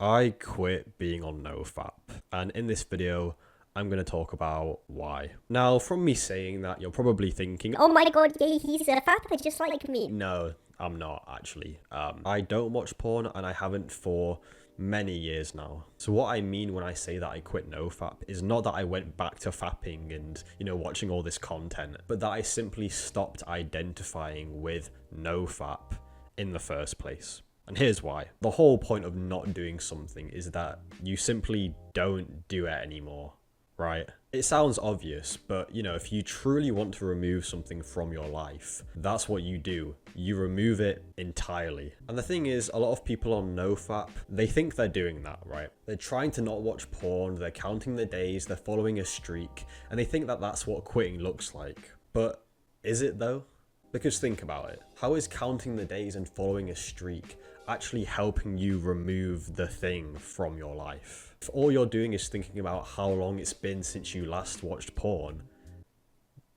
I quit being on NoFap, and in this video, I'm going to talk about why. Now, from me saying that, you're probably thinking, oh my god, yeah, he's a fapper just like me. No, I'm not actually. I don't watch porn, and I haven't for many years now. So what I mean when I say that I quit NoFap is not that I went back to fapping and, watching all this content, but that I simply stopped identifying with NoFap in the first place. And here's why. The whole point of not doing something is that you simply don't do it anymore, right? It sounds obvious, but if you truly want to remove something from your life, that's what you do. You remove it entirely. And the thing is, a lot of people on NoFap, they think they're doing that, right? They're trying to not watch porn, they're counting the days, they're following a streak, and they think that that's what quitting looks like. But is it though? Because think about it. How is counting the days and following a streak actually helping you remove the thing from your life? If all you're doing is thinking about how long it's been since you last watched porn,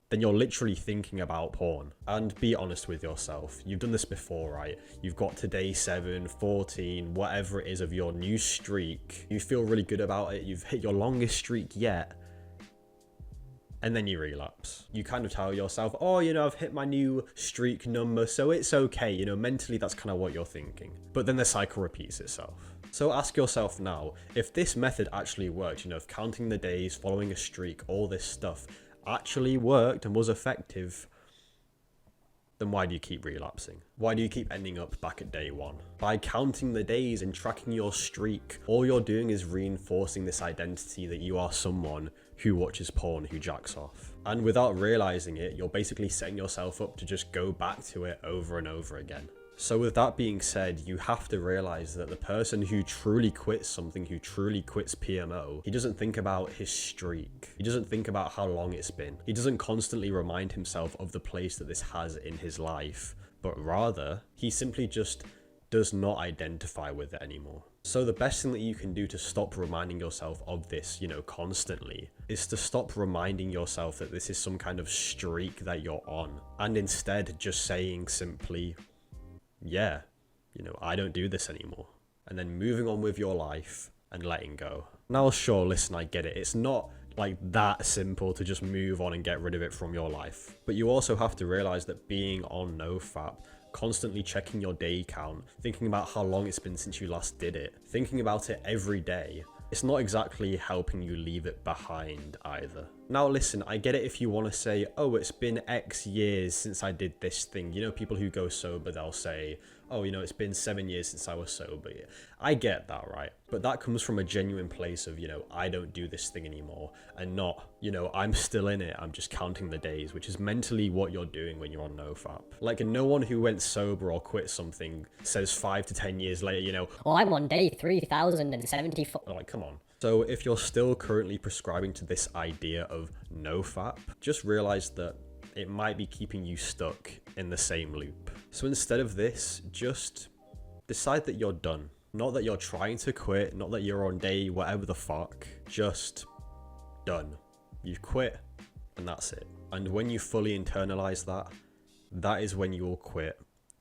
then you're literally thinking about porn. And be honest with yourself. You've done this before, right? You've got to day 7, 14, whatever it is of your new streak. You feel really good about it. You've hit your longest streak yet. And then you relapse. You kind of tell yourself, oh, I've hit my new streak number, so it's okay. Mentally, that's kind of what you're thinking. But then the cycle repeats itself. So ask yourself now, if this method actually worked, of counting the days, following a streak, all this stuff actually worked and was effective, then why do you keep relapsing? Why do you keep ending up back at day 1? By counting the days and tracking your streak, all you're doing is reinforcing this identity that you are someone who watches porn, who jacks off. And without realizing it, you're basically setting yourself up to just go back to it over and over again. So with that being said, you have to realize that the person who truly quits something, who truly quits PMO, he doesn't think about his streak. He doesn't think about how long it's been. He doesn't constantly remind himself of the place that this has in his life, but rather, he simply just does not identify with it anymore. So the best thing that you can do to stop reminding yourself of this, constantly, is to stop reminding yourself that this is some kind of streak that you're on, and instead just saying simply, yeah, I don't do this anymore. And then moving on with your life and letting go. Now, sure, listen, I get it. It's not like that simple to just move on and get rid of it from your life. But you also have to realize that being on NoFap, constantly checking your day count, thinking about how long it's been since you last did it, thinking about it every day, it's not exactly helping you leave it behind either. Now listen, I get it if you want to say, oh, it's been X years since I did this thing. People who go sober, they'll say, oh, it's been 7 years since I was sober. I get that, right? But that comes from a genuine place of, I don't do this thing anymore, and not, I'm still in it, I'm just counting the days, which is mentally what you're doing when you're on NoFap. Like, no one who went sober or quit something says 5 to 10 years later, well, I'm on day 3074. Like, come on. So if you're still currently prescribing to this idea of NoFap, just realize that it might be keeping you stuck in the same loop. So instead of this, just decide that you're done. Not that you're trying to quit, not that you're on day whatever the fuck, just done. You've quit, and that's it. And when you fully internalize that, that is when you will quit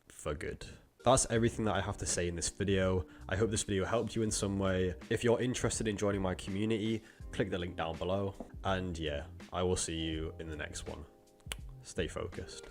for good. That's everything that I have to say in this video. I hope this video helped you in some way. If you're interested in joining my community, click the link down below. And yeah, I will see you in the next one. Stay focused.